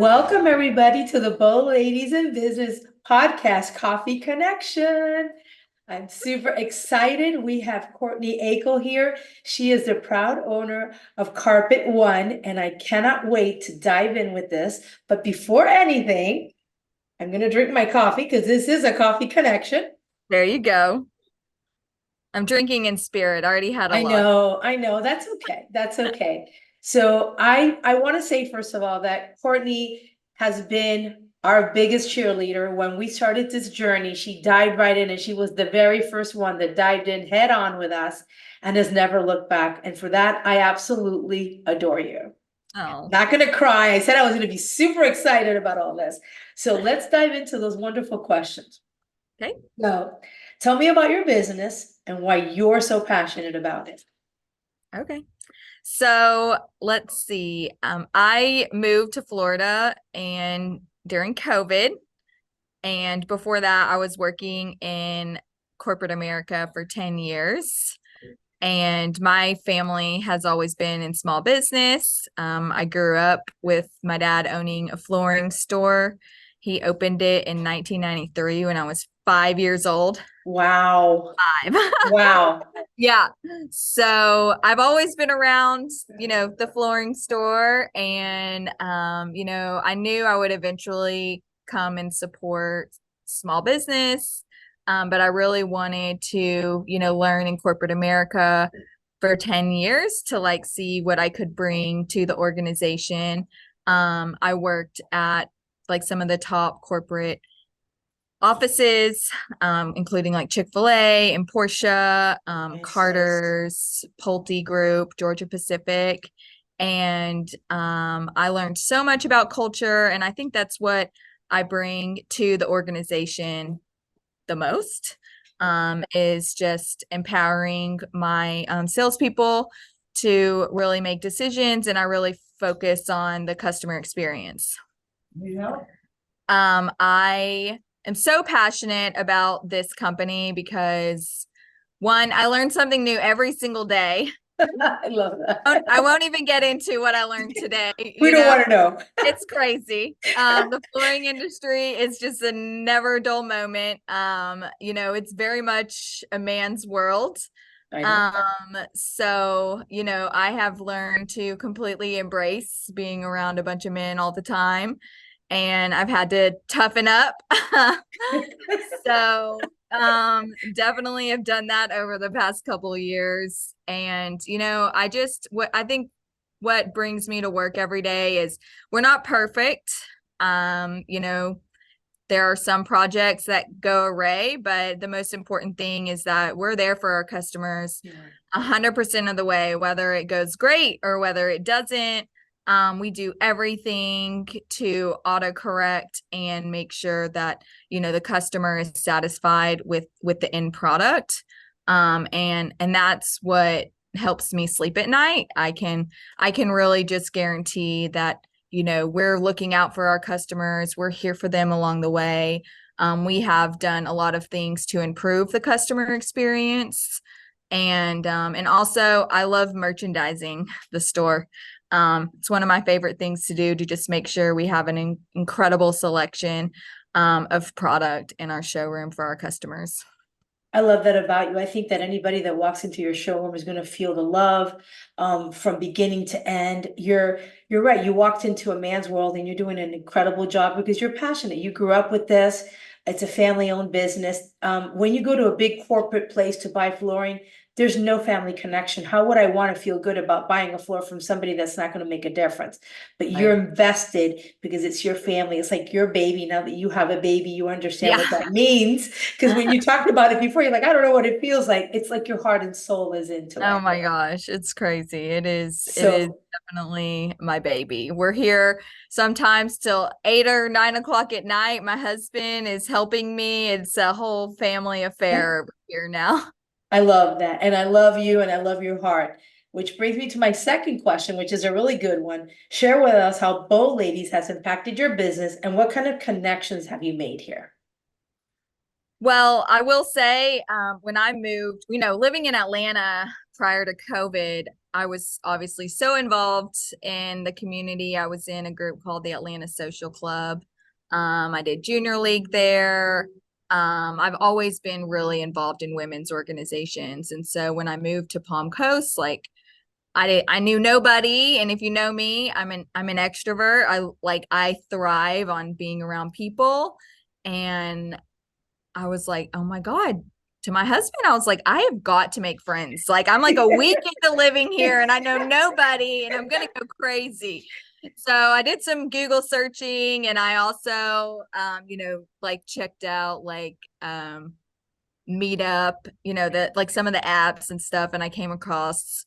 Welcome, everybody, to the Bold Ladies in Business podcast, Coffee Connection. I'm super excited. We have Courtney Akel here. She is the proud owner of Carpet One, and I cannot wait to dive in with this. But before anything, I'm going to drink my coffee because this is a coffee connection. There you go. I'm drinking in spirit. I already had a lot. I know. That's okay. That's okay. So I want to say, first of all, that Courtney has been our biggest cheerleader. When we started this journey, she dived right in, and she was the very first one that dived in head on with us and has never looked back. And for that, I absolutely adore you. Oh, Not gonna cry. I said I was gonna be super excited about all this. So let's dive into those wonderful questions. okay. So tell me about your business and why you're so passionate about it. Okay. So let's see. I moved to Florida and during COVID, and before that, I was working in corporate America for 10 years. And my family has always been in small business. I grew up with my dad owning a flooring store. He opened it in 1993 when I was 5 years old. Wow. Five. Wow. Yeah. So I've always been around, the flooring store and I knew I would eventually come and support small business. But I really wanted to, learn in corporate America for 10 years to like see what I could bring to the organization. I worked at like some of the top corporate offices, including like Chick-fil-A and Porsche, Nice. Carter's, Pulte Group, Georgia Pacific. And I learned so much about culture. And I think that's what I bring to the organization the most, is just empowering my salespeople to really make decisions. And I really focus on the customer experience. Yeah. I am so passionate about this company because one, I learn something new every single day. I love I that. won't even get into what I learned today. We don't want to know. It's crazy. The flooring industry is just a never dull moment. It's very much a man's world. I know. I have learned to completely embrace being around a bunch of men all the time, and I've had to toughen up. So, definitely have done that over the past couple of years. And, what I think what brings me to work every day is we're not perfect. Um, you know, there are some projects that go awry, but the most important thing is that we're there for our customers Yeah. 100% of the way, whether it goes great or whether it doesn't. We do everything to autocorrect and make sure that the customer is satisfied with the end product. And that's what helps me sleep at night. I can really just guarantee that we're looking out for our customers. We're here for them along the way. We have done a lot of things to improve the customer experience. And also I love merchandising the store. It's one of my favorite things to do to just make sure we have an incredible selection of product in our showroom for our customers. I love that about you. I think that anybody that walks into your showroom is going to feel the love from beginning to end. You're right. You walked into a man's world and you're doing an incredible job because you're passionate. You grew up with this. It's a family-owned business. When you go to a big corporate place to buy flooring, there's no family connection. How would I want to feel good about buying a floor from somebody that's not going to make a difference? But you're Right. invested because it's your family. It's like your baby. Now that you have a baby, you understand Yeah. what that means. Because when you talked about it before, you're like, I don't know what it feels like. It's like your heart and soul is into Oh it. my gosh, it's crazy. It is So definitely my baby. We're here sometimes till 8 or 9 o'clock at night. My husband is helping me. It's a whole family yeah, affair over here now. I love that. And I love you and I love your heart. Which brings me to my second question, which is a really good one. Share with us how Bow Ladies has impacted your business and what kind of connections have you made here? Well, I will say, when I moved, living in Atlanta prior to COVID, I was obviously so involved in the community. I was in a group called the Atlanta Social Club. I did junior league there. I've always been really involved in women's organizations. And so when I moved to Palm Coast, like I knew nobody. And if you know me, I'm an extrovert. I thrive on being around people. And I was like, oh my God. To my husband, I was like, I have got to make friends. Like, I'm like a week into living here and I know nobody and I'm going to go crazy. So I did some Google searching and I also, like checked out Meetup, the like some of the apps and stuff. And I came across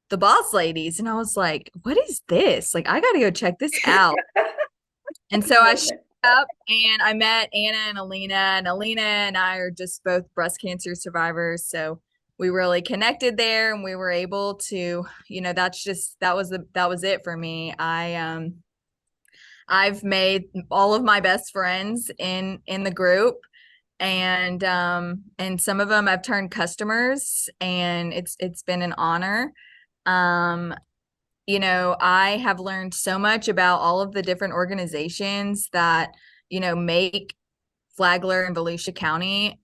the Boss Ladies and I was like, what is this? Like, I got to go check this out. And so I showed up and I met Anna and Alina and I are just both breast cancer survivors. So we really connected there and we were able to, that was it for me. I've made all of my best friends in the group and some of them I've turned customers and it's been an honor. Um, I have learned so much about all of the different organizations that, make Flagler and Volusia County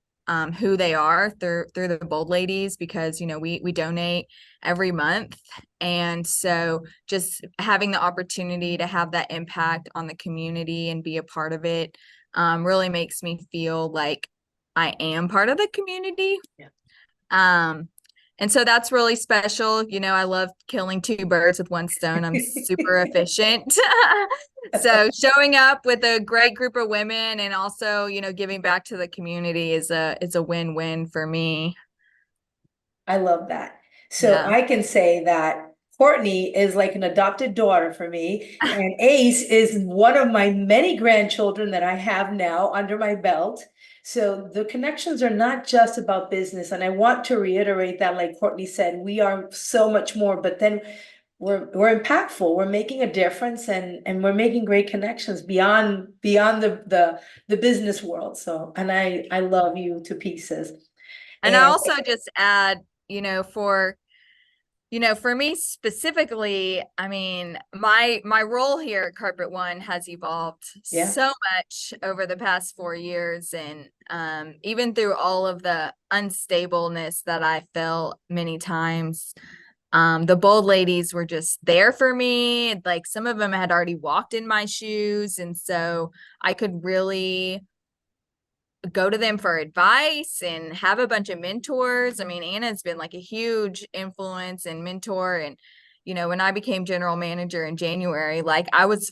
who they are through the Bold Ladies because, we donate every month. And so just having the opportunity to have that impact on the community and be a part of it really makes me feel like I am part of the community. Yeah. And so that's really special. I love killing two birds with one stone. I'm super efficient. So showing up with a great group of women and also, giving back to the community is a win-win for me. I love that. So Yeah. I can say that Courtney is like an adopted daughter for me, and Ace is one of my many grandchildren that I have now under my belt. So the connections are not just about business. And I want to reiterate that, like Courtney said, we are so much more, but then we're impactful. We're making a difference and we're making great connections beyond the business world. So, and I love you to pieces. And I And also just add, for for me specifically, I mean, my role here at Carpet One has evolved yeah. so much over the past 4 years, and even through all of the unstableness that I felt many times, the Bold Ladies were just there for me. Like some of them had already walked in my shoes, and so I could really go to them for advice and have a bunch of mentors. I mean, Anna's been like a huge influence and mentor. And, when I became general manager in January, like I was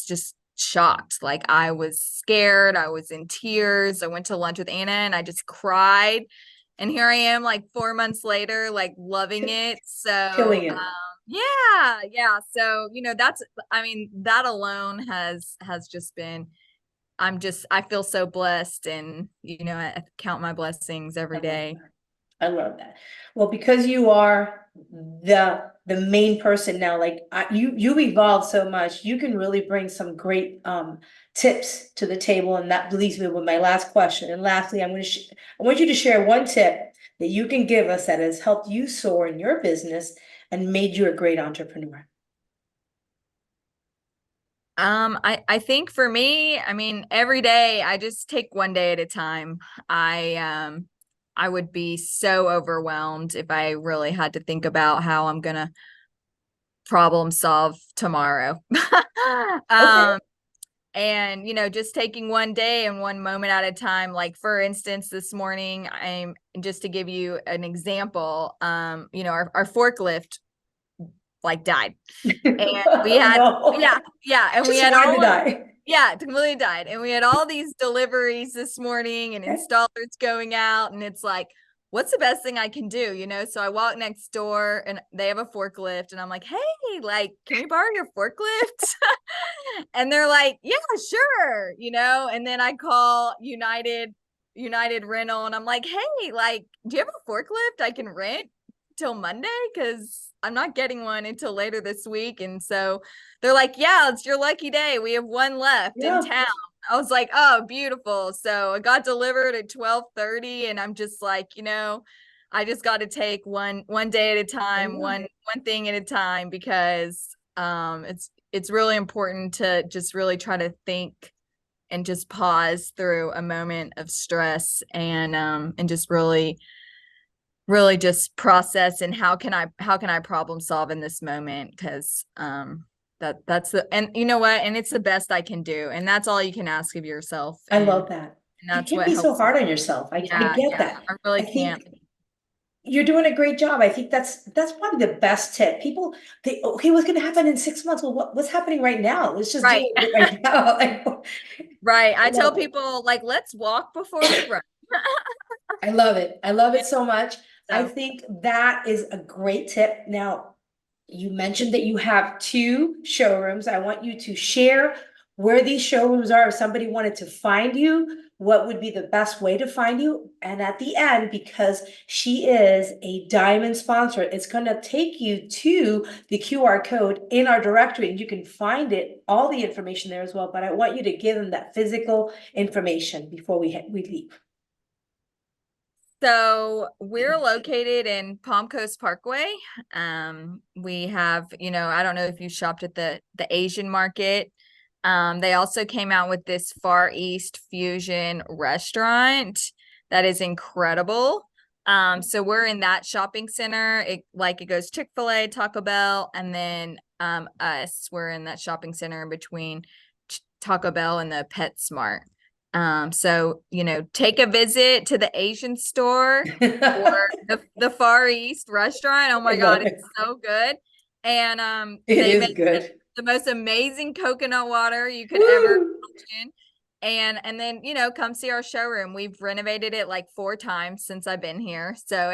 just shocked. Like I was scared. I was in tears. I went to lunch with Anna and I just cried. And here I am like 4 months later, like loving it. So, Killing it. yeah, yeah. So, I mean, that alone has just been I feel so blessed and, I count my blessings I every love day. that. I love that. Well, because you are the main person now, like you evolved so much, you can really bring some great tips to the table, and that leaves me with my last question. And lastly, I want you to share one tip that you can give us that has helped you soar in your business and made you a great entrepreneur. I think for me, I mean, every day I just take one day at a time. I would be so overwhelmed if I really had to think about how I'm gonna problem solve tomorrow. Okay. um, and just taking one day and one moment at a time. Like for instance, this morning, I'm just to give you an example. Our forklift like died. And we Oh, had, no. yeah, yeah. And we Just had wanted to all of, die. yeah, it completely died. And we had all these deliveries this morning and Okay. installers going out. And it's like, what's the best thing I can do? So I walk next door and they have a forklift. And I'm like, hey, like, can we borrow your forklift? And they're like, yeah, sure. And then I call United Rental and I'm like, hey, like, do you have a forklift I can rent till Monday? Because I'm not getting one until later this week. And so they're like, yeah, it's your lucky day. We have one left in Yeah. town. I was like, oh, beautiful. So it got delivered at 12:30 and I'm just like, I just got to take one day at a time, one thing at a time, because it's really important to just really try to think and just pause through a moment of stress, and just really just process, and how can I problem solve in this moment, because that's the, and you know what, and it's the best I can do, and that's all you can ask of yourself, I and love that. You that's can't what be so helps. hard on yourself. I Yeah, get yeah, that. I really I can't. think you're doing a great job. I think that's probably the best tip. People, okay, what's going to happen in 6 months? Well, what's happening right now? Let's just do Right. it right now. Right. I I tell love it. people, like, let's walk before we run. I love it. I love it so much. I So think that is a great tip. Now, you mentioned that you have two showrooms. I want you to share where these showrooms are. If somebody wanted to find you, what would be the best way to find you? And at the end, because she is a diamond sponsor, it's going to take you to the QR code in our directory, and you can find it, all the information there as well. But I want you to give them that physical information before we leave. So we're located in Palm Coast Parkway. We have, I don't know if you shopped at the Asian market. They also came out with this Far East fusion restaurant that is incredible. So we're in that shopping center. It goes Chick-fil-A, Taco Bell, and then we're in that shopping center in between Taco Bell and the PetSmart. So, take a visit to the Asian store or the Far East restaurant. Oh I my God, love it's it. so good. And It they is make good. the most amazing coconut water you could ever Woo! imagine. And then, come see our showroom. We've renovated it like 4 times since I've been here. So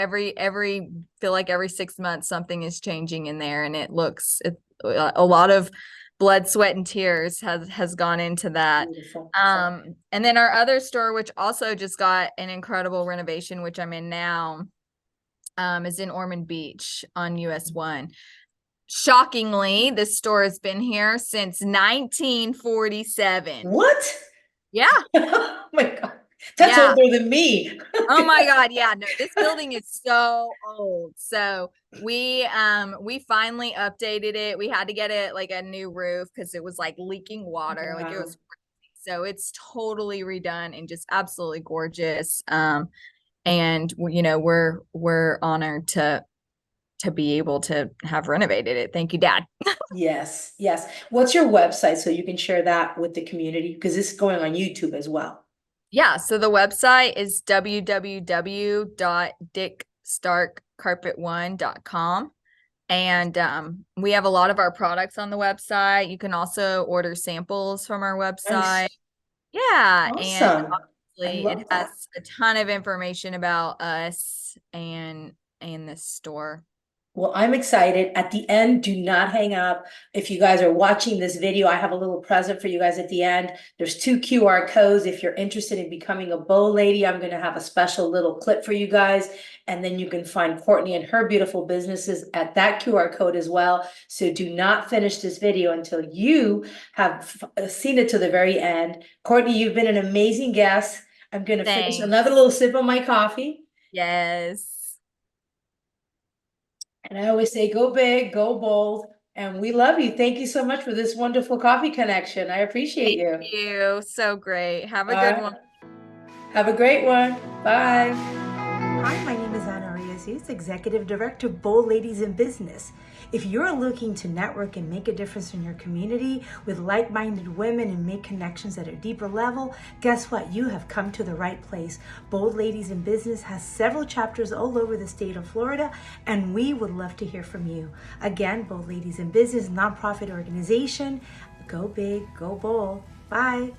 feel like every 6 months something is changing in there, and a lot of blood, sweat, and tears has gone into that. Beautiful. And then our other store, which also just got an incredible renovation, which I'm in now, is in Ormond Beach on US 1. Shockingly, this store has been here since 1947. What? Yeah, Oh my God. That's yeah. older than me. Oh my God, yeah. No, this building is so old. So we finally updated it. We had to get it like a new roof because it was like leaking water. Like it Wow. was So it's totally redone and just absolutely gorgeous. And we're honored to be able to have renovated it. Thank you, Dad. Yes, yes. What's your website so you can share that with the community? Because this is going on YouTube as well. Yeah, so the website is www.dickstarkcarpet1.com. And we have a lot of our products on the website. You can also order samples from our website. Nice. Yeah, and Awesome. I obviously it love has that. a ton of information about us and this store. Well, I'm excited. At the end, do not hang up. If you guys are watching this video, I have a little present for you guys at the end. There's 2 QR codes. If you're interested in becoming a bow lady, I'm going to have a special little clip for you guys. And then you can find Courtney and her beautiful businesses at that QR code as well. So do not finish this video until you have seen it to the very end. Courtney, you've been an amazing guest. I'm going to finish Thanks. another little sip of my coffee. Yes. And I always say, go big, go bold. And we love you. Thank you so much for this wonderful coffee connection. I appreciate Thank you. you. So great. Have a All good one. right. Have a great one. Bye. Hi, my name is Anna Reyes-Ouzts, Executive Director, Bold Ladies in Business. If you're looking to network and make a difference in your community with like-minded women and make connections at a deeper level, guess what? You have come to the right place. Bold Ladies in Business has several chapters all over the state of Florida, and we would love to hear from you. Again, Bold Ladies in Business, nonprofit organization. Go big, go bold. Bye.